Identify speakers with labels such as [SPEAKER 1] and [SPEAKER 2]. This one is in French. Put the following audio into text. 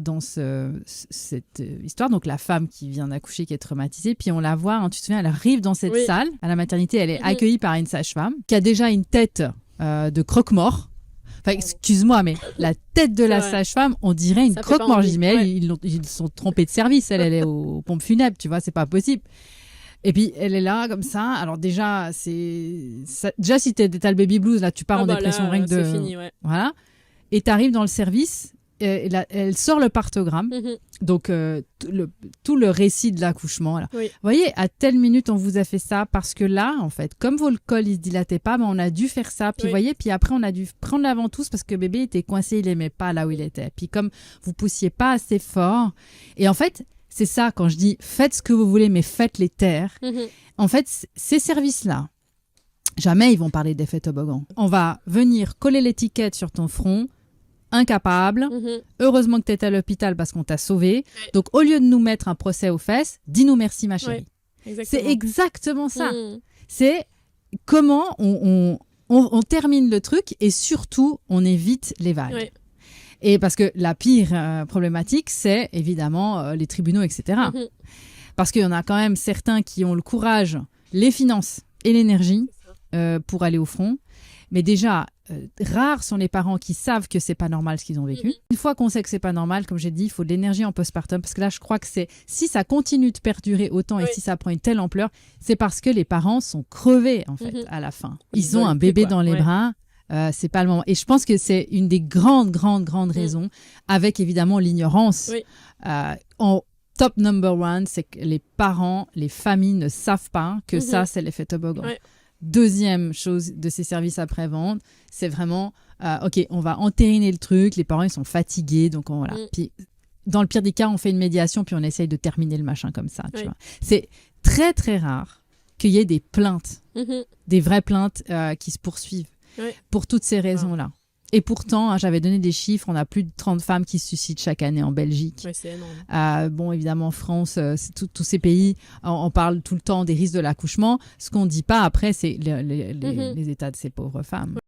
[SPEAKER 1] dans cette histoire, donc la femme qui vient d'accoucher, qui est traumatisée, puis on la voit, hein, tu te souviens, elle arrive dans cette salle à la maternité, elle est accueillie par une sage-femme qui a déjà une tête de croque-mort. Enfin, excuse-moi, mais la tête de la sage-femme, on dirait une croque-mort. Mais ils sont trompés de service. Elle est aux pompes funèbres, tu vois, c'est pas possible. Et puis, elle est là, comme ça. Alors déjà, déjà si t'as le baby blues, là, tu pars en dépression rien que de...
[SPEAKER 2] c'est fini,
[SPEAKER 1] Voilà. Et t'arrives dans le service, et là, elle sort le partogramme. Donc, tout le récit de l'accouchement. Vous voyez, à telle minute, on vous a fait ça parce que là, en fait, comme vos cols, ils se dilataient pas, on a dû faire ça. Puis, vous voyez, puis après, on a dû prendre la ventouse parce que bébé était coincé, il aimait pas là où il était. Puis, comme vous poussiez pas assez fort. Et en fait, c'est ça, quand je dis faites ce que vous voulez, mais faites-les taire. En fait, ces services-là, jamais ils vont parler d'effet toboggan. On va venir coller l'étiquette sur ton front. Incapable. Heureusement que tu étais à l'hôpital parce qu'on t'a sauvé. Donc, au lieu de nous mettre un procès aux fesses, dis-nous merci, ma chérie. C'est exactement ça. C'est comment on termine le truc et surtout, on évite les vagues. Et parce que la pire problématique, c'est évidemment les tribunaux, etc. Parce qu'il y en a quand même certains qui ont le courage, les finances et l'énergie pour aller au front. Mais déjà, rares sont les parents qui savent que c'est pas normal ce qu'ils ont vécu. Une fois qu'on sait que c'est pas normal, comme j'ai dit, il faut de l'énergie en postpartum. Parce que là, je crois que si ça continue de perdurer autant et si ça prend une telle ampleur, c'est parce que les parents sont crevés, en fait, à la fin. Ils ont un bébé dans les bras. C'est pas le moment. Et je pense que c'est une des grandes raisons, avec évidemment l'ignorance. En top number one, c'est que les parents, les familles ne savent pas que ça, c'est l'effet toboggan. Deuxième chose de ces services après-vente, c'est vraiment, OK, on va entériner le truc, les parents, ils sont fatigués, donc voilà. Puis, dans le pire des cas, on fait une médiation, puis on essaye de terminer le machin comme ça, tu vois. C'est très, très rare qu'il y ait des plaintes, des vraies plaintes qui se poursuivent pour toutes ces raisons-là. Et pourtant, j'avais donné des chiffres, on a plus de 30 femmes qui se suicident chaque année en Belgique.
[SPEAKER 2] C'est énorme.
[SPEAKER 1] Bon, évidemment, en France, tous ces pays, on parle tout le temps des risques de l'accouchement. Ce qu'on ne dit pas après, c'est les états de ces pauvres femmes.